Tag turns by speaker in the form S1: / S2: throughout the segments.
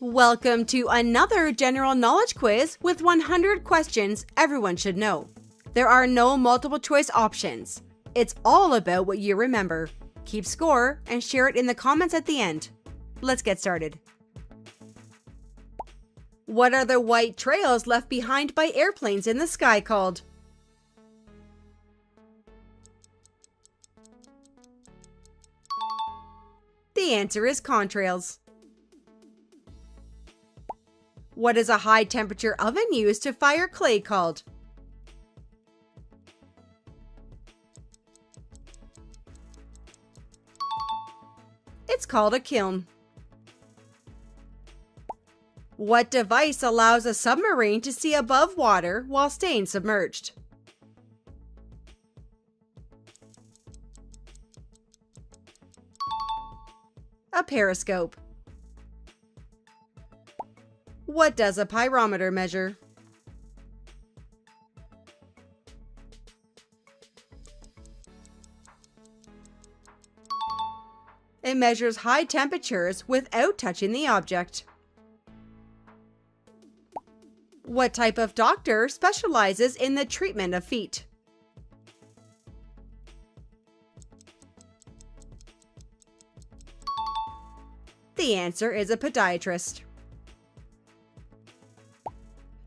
S1: Welcome to another general knowledge quiz with 100 questions everyone should know. There are no multiple choice options. It's all about what you remember. Keep score and share it in the comments at the end. Let's get started. What are the white trails left behind by airplanes in the sky called? The answer is contrails. What is a high temperature oven used to fire clay called? It's called a kiln. What device allows a submarine to see above water while staying submerged? A periscope. What does a pyrometer measure? It measures high temperatures without touching the object. What type of doctor specializes in the treatment of feet? The answer is a podiatrist.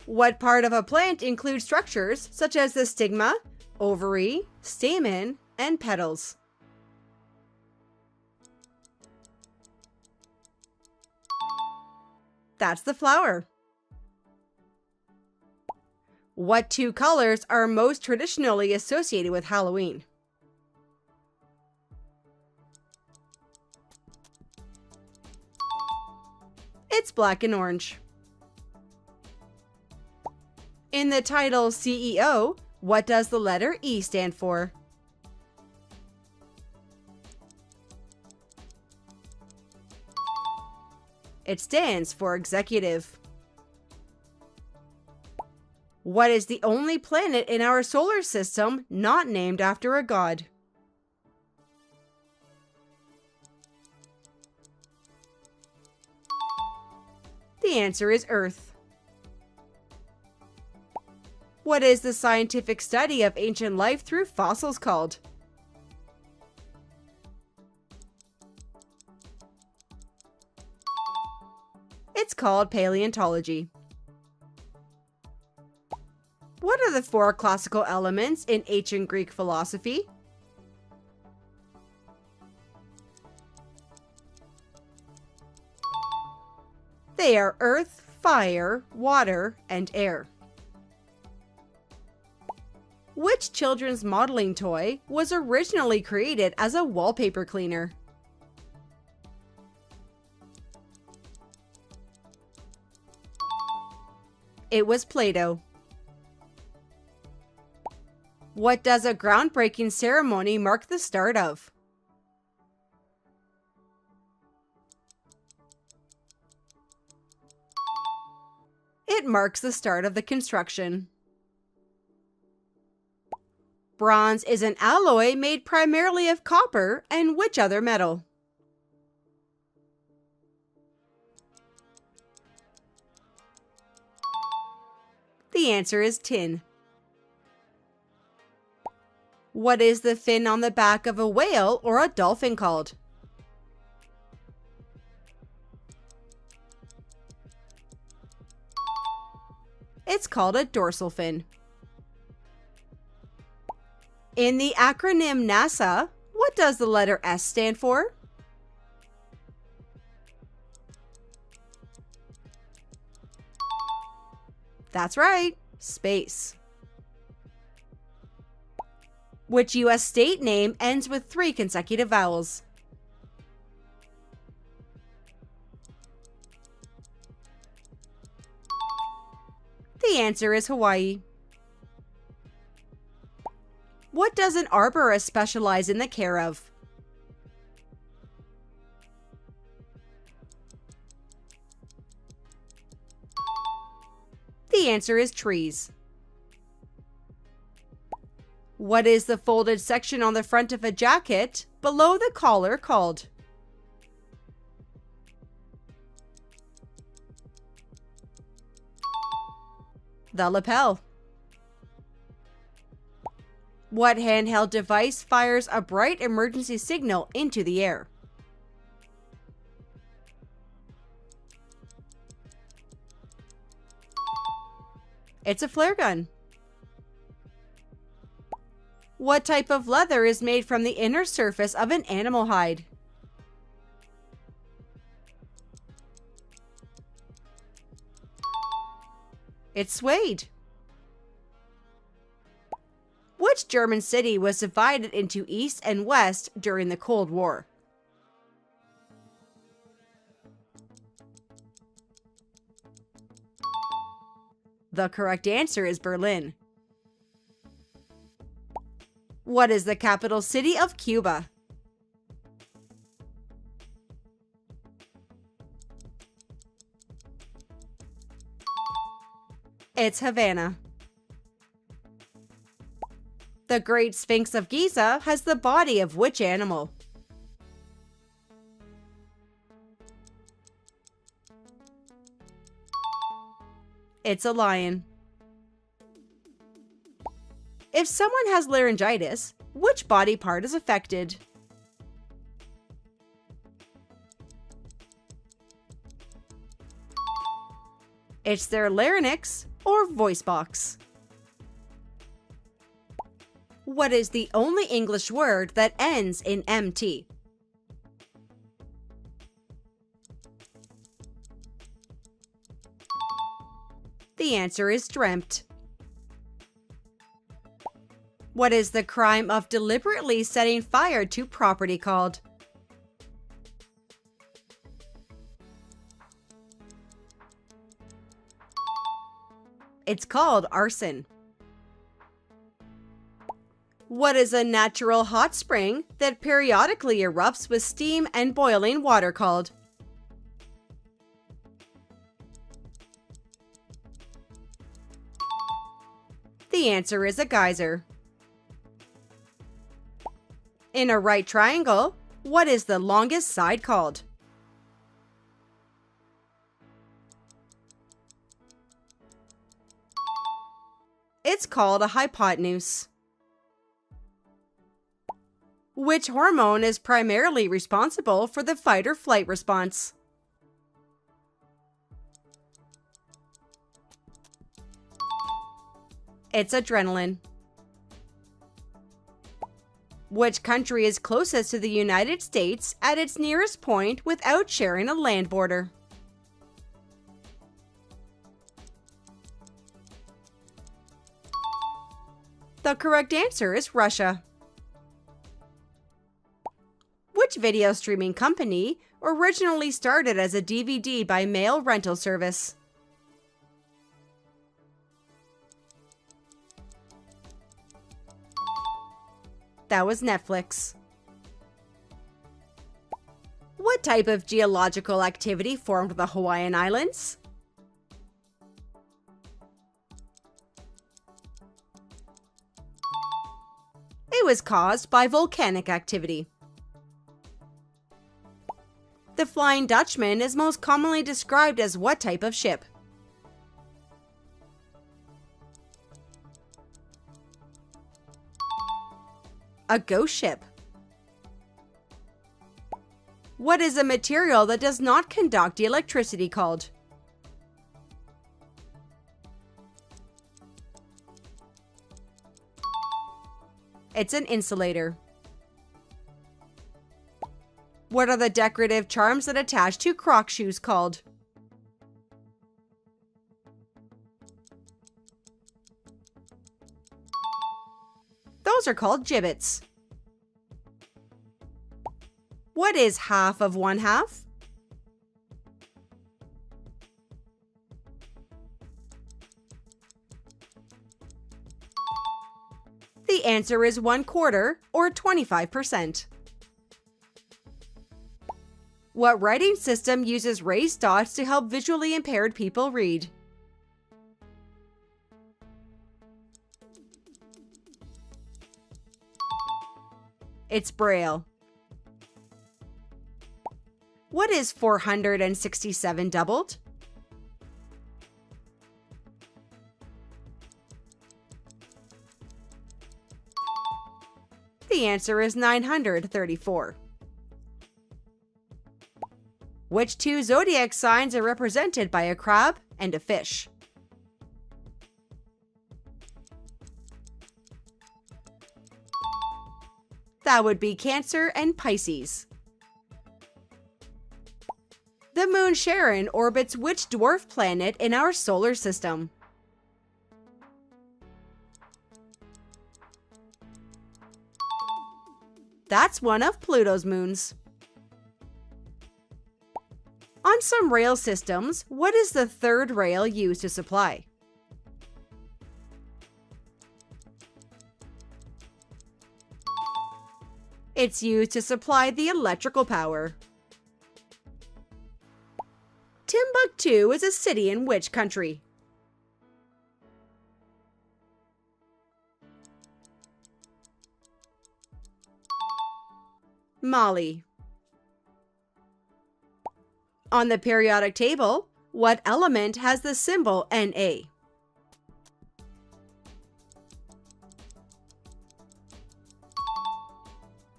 S1: What part of a plant includes structures such as the stigma, ovary, stamen, and petals? That's the flower. What two colors are most traditionally associated with Halloween? It's black and orange. In the title CEO, what does the letter E stand for? It stands for executive. What is the only planet in our solar system not named after a god? The answer is Earth. What is the scientific study of ancient life through fossils called? It's called paleontology. What are the four classical elements in ancient Greek philosophy? They are earth, fire, water, and air. Which children's modeling toy was originally created as a wallpaper cleaner? It was Play-Doh. What does a groundbreaking ceremony mark the start of? It marks the start of the construction. Bronze is an alloy made primarily of copper and which other metal? The answer is tin. What is the fin on the back of a whale or a dolphin called? It's called a dorsal fin. In the acronym NASA, what does the letter S stand for? That's right, space. Which U.S. state name ends with 3 consecutive vowels? The answer is Hawaii. What does an arborist specialize in the care of? The answer is trees. What is the folded section on the front of a jacket below the collar called? The lapel. What handheld device fires a bright emergency signal into the air? It's a flare gun. What type of leather is made from the inner surface of an animal hide? It's suede. Which German city was divided into East and West during the Cold War? The correct answer is Berlin. What is the capital city of Cuba? It's Havana. The Great Sphinx of Giza has the body of which animal? It's a lion. If someone has laryngitis, which body part is affected? It's their larynx or voice box. What is the only English word that ends in MT? The answer is dreamt. What is the crime of deliberately setting fire to property called? It's called arson. What is a natural hot spring that periodically erupts with steam and boiling water called? The answer is a geyser. In a right triangle, what is the longest side called? It's called a hypotenuse. Which hormone is primarily responsible for the fight or flight response? It's adrenaline. Which country is closest to the United States at its nearest point without sharing a land border? The correct answer is Russia. Which video streaming company originally started as a DVD by mail rental service? That was Netflix. What type of geological activity formed the Hawaiian Islands? It was caused by volcanic activity. The Flying Dutchman is most commonly described as what type of ship? A ghost ship. What is a material that does not conduct electricity called? It's an insulator. What are the decorative charms that attach to Croc shoes called? Those are called gibbets. What is half of 1/2? The answer is 1/4 or 25%. What writing system uses raised dots to help visually impaired people read? It's Braille. What is 467 doubled? The answer is 934. Which two zodiac signs are represented by a crab and a fish? That would be Cancer and Pisces. The moon Charon orbits which dwarf planet in our solar system? That's one of Pluto's moons. On some rail systems, what is the third rail used to supply? It's used to supply the electrical power. Timbuktu is a city in which country? Mali. On the periodic table, what element has the symbol Na?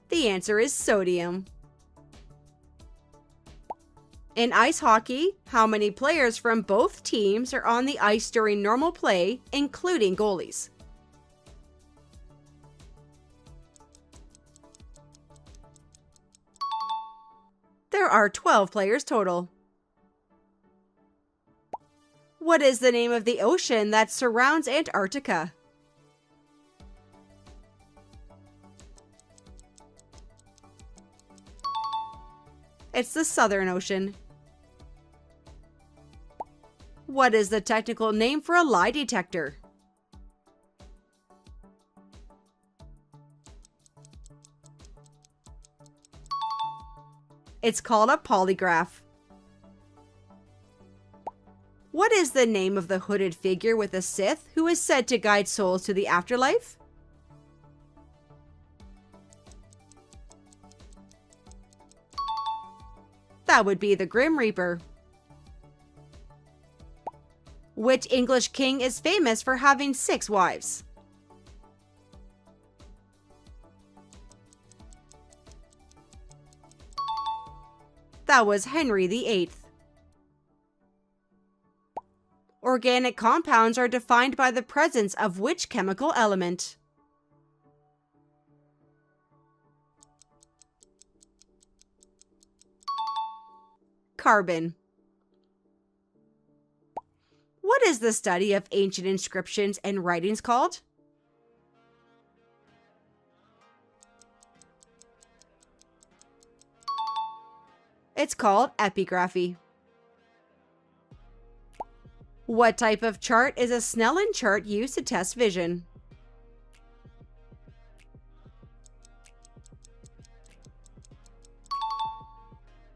S1: The answer is sodium. In ice hockey, how many players from both teams are on the ice during normal play, including goalies? There are 12 players total. What is the name of the ocean that surrounds Antarctica? It's the Southern Ocean. What is the technical name for a lie detector? It's called a polygraph. What is the name of the hooded figure with a Sith who is said to guide souls to the afterlife? That would be the Grim Reaper. Which English king is famous for having 6 wives? That was Henry VIII. Organic compounds are defined by the presence of which chemical element? Carbon. What is the study of ancient inscriptions and writings called? It's called epigraphy. What type of chart is a Snellen chart used to test vision?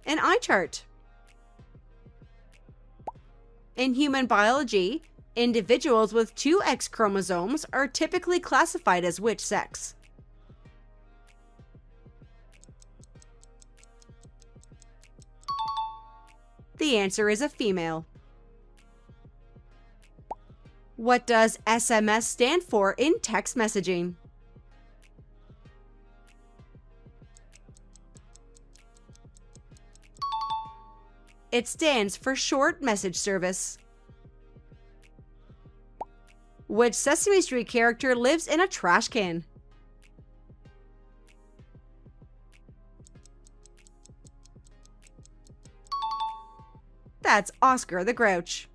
S1: An eye chart. In human biology, individuals with 2 X chromosomes are typically classified as which sex? The answer is a female. What does SMS stand for in text messaging? It stands for Short Message Service. Which Sesame Street character lives in a trash can? That's Oscar the Grouch.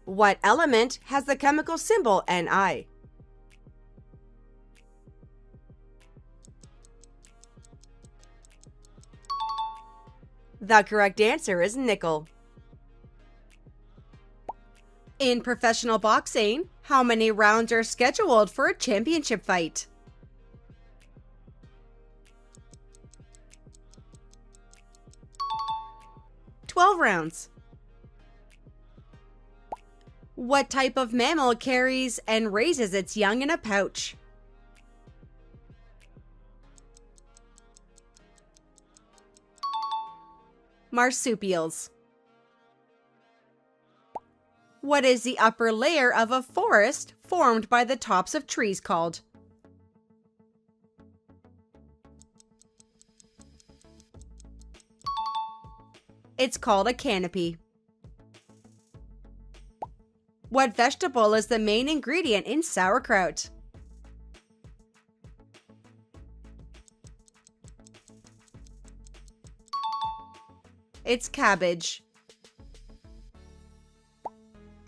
S1: What element has the chemical symbol Ni? The correct answer is nickel. In professional boxing, how many rounds are scheduled for a championship fight? 12 rounds. What type of mammal carries and raises its young in a pouch? Marsupials. What is the upper layer of a forest formed by the tops of trees called? It's called a canopy. What vegetable is the main ingredient in sauerkraut? It's cabbage.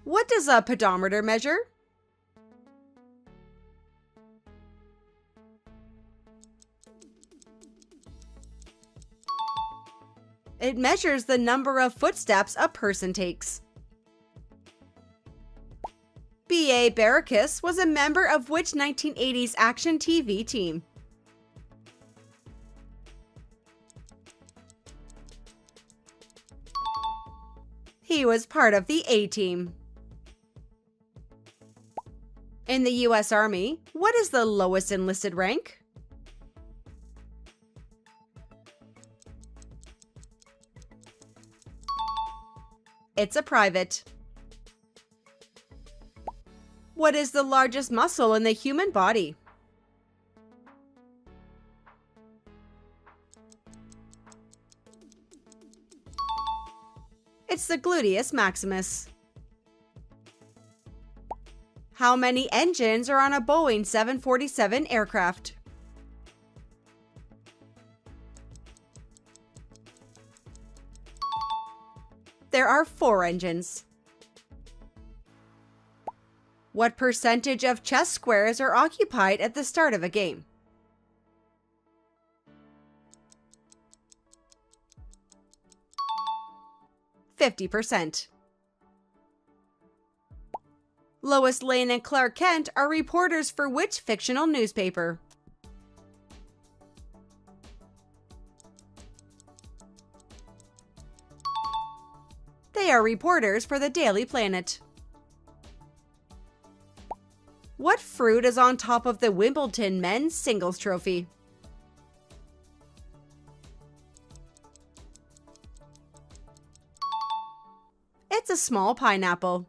S1: What does a pedometer measure? It measures the number of footsteps a person takes. B.A. Baracus was a member of which 1980s action TV team? He was part of the A-Team. In the U.S. Army, what is the lowest enlisted rank? It's a private. What is the largest muscle in the human body? It's the gluteus maximus. How many engines are on a Boeing 747 aircraft? There are 4 engines. What percentage of chess squares are occupied at the start of a game? %50. Lois Lane and Clark Kent are reporters for which fictional newspaper? They are reporters for the Daily Planet. What fruit is on top of the Wimbledon men's singles trophy? It's a small pineapple.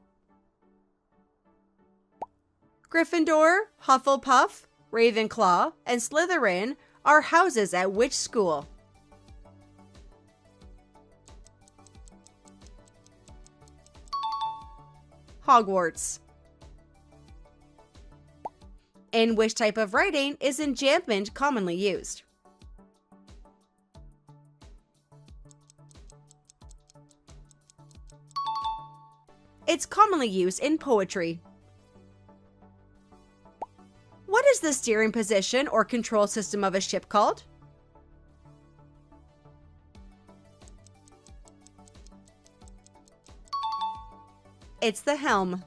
S1: Gryffindor, Hufflepuff, Ravenclaw, and Slytherin are houses at which school? Hogwarts. In which type of writing is enjambment commonly used? It's commonly used in poetry. What is the steering position or control system of a ship called? It's the helm.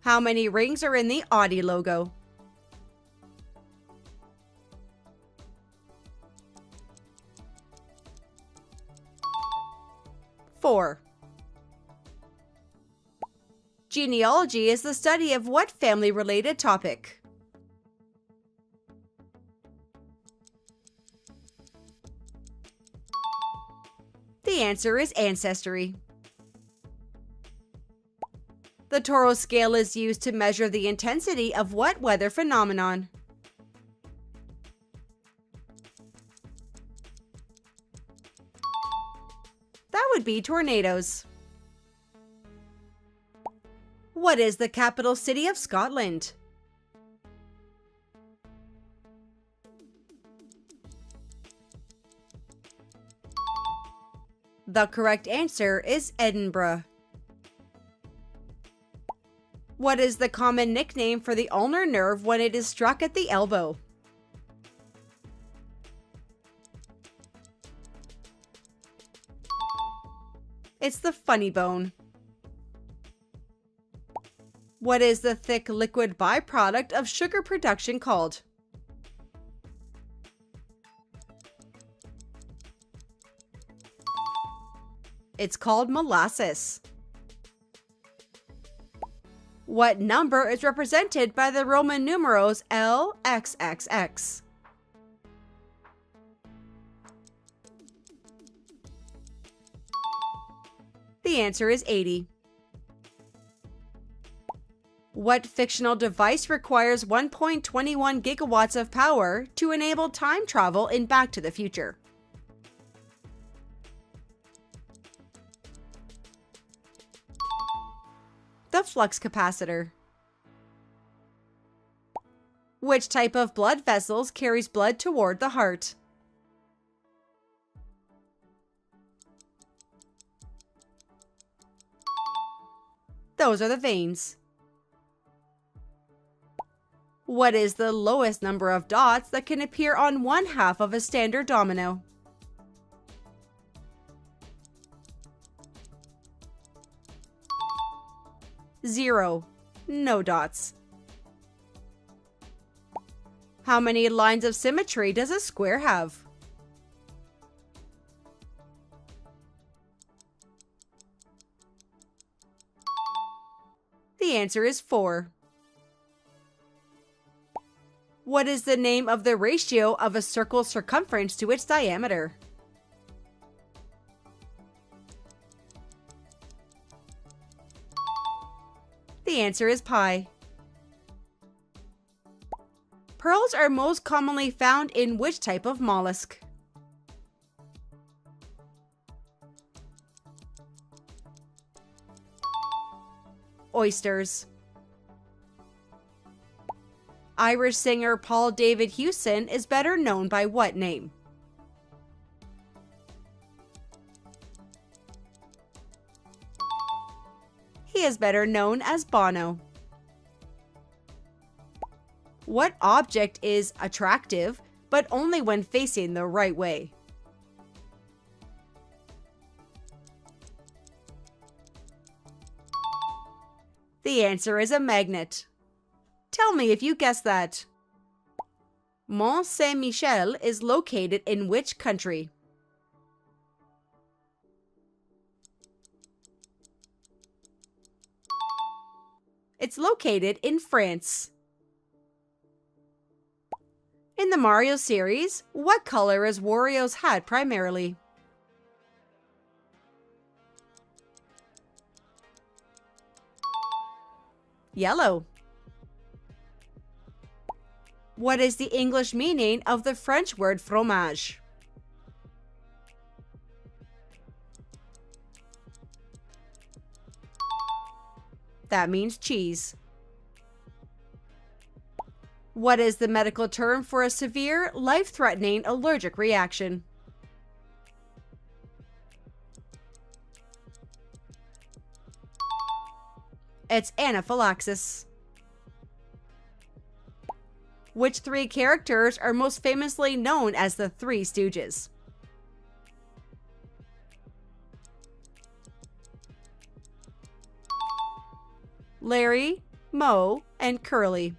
S1: How many rings are in the Audi logo? Four. Genealogy is the study of what family-related topic? The answer is ancestry. The Toro scale is used to measure the intensity of what weather phenomenon? That would be tornadoes. What is the capital city of Scotland? The correct answer is Edinburgh. What is the common nickname for the ulnar nerve when it is struck at the elbow? It's the funny bone. What is the thick liquid byproduct of sugar production called? It's called molasses. What number is represented by the Roman numerals LXXX? The answer is 80. What fictional device requires 1.21 gigawatts of power to enable time travel in Back to the Future? The flux capacitor. Which type of blood vessels carries blood toward the heart? Those are the veins. What is the lowest number of dots that can appear on one half of a standard domino? 0. No dots. How many lines of symmetry does a square have? 4. What is the name of the ratio of a circle's circumference to its diameter? The answer is pi. Pearls are most commonly found in which type of mollusk? Oysters. Irish singer Paul David Hewson is better known by what name? He is better known as Bono. What object is attractive, but only when facing the right way? The answer is a magnet. Tell me if you guessed that. Mont Saint-Michel is located in which country? It's located in France. In the Mario series, what color is Wario's hat primarily? Yellow. What is the English meaning of the French word fromage? That means cheese. What is the medical term for a severe, life-threatening allergic reaction? It's anaphylaxis. Which three characters are most famously known as the Three Stooges? Larry, Moe, and Curly.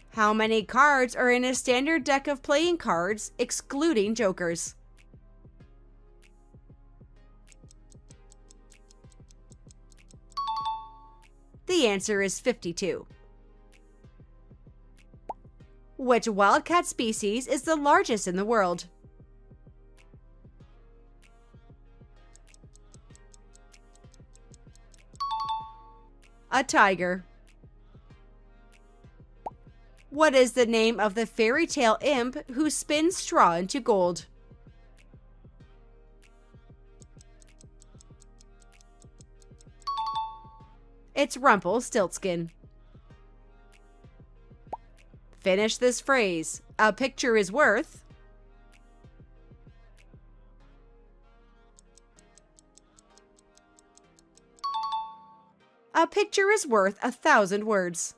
S1: How many cards are in a standard deck of playing cards, excluding jokers? The answer is 52. Which wildcat species is the largest in the world? A tiger. What is the name of the fairy tale imp who spins straw into gold? It's Rumpelstiltskin. Finish this phrase. A picture is worth. A picture is worth 1,000 words.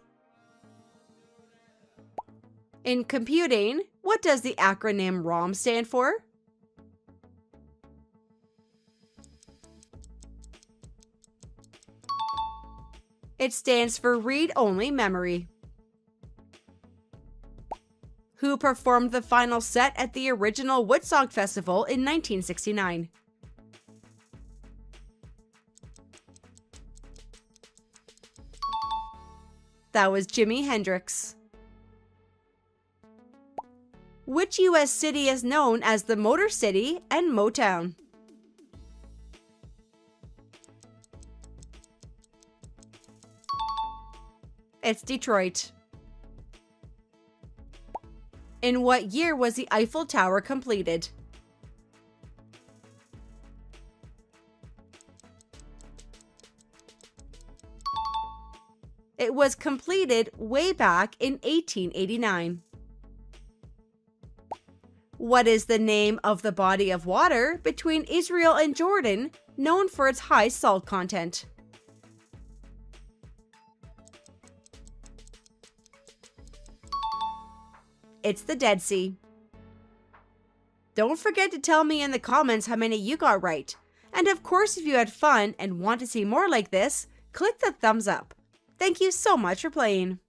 S1: In computing, what does the acronym ROM stand for? It stands for read-only memory. Who performed the final set at the original Woodstock Festival in 1969? That was Jimi Hendrix. Which U.S. city is known as the Motor City and Motown? It's Detroit. In what year was the Eiffel Tower completed? . It was completed way back in 1889. What is the name of the body of water between Israel and Jordan known for its high salt content? It's the Dead Sea. Don't forget to tell me in the comments how many you got right. And of course, if you had fun and want to see more like this, click the thumbs up. Thank you so much for playing.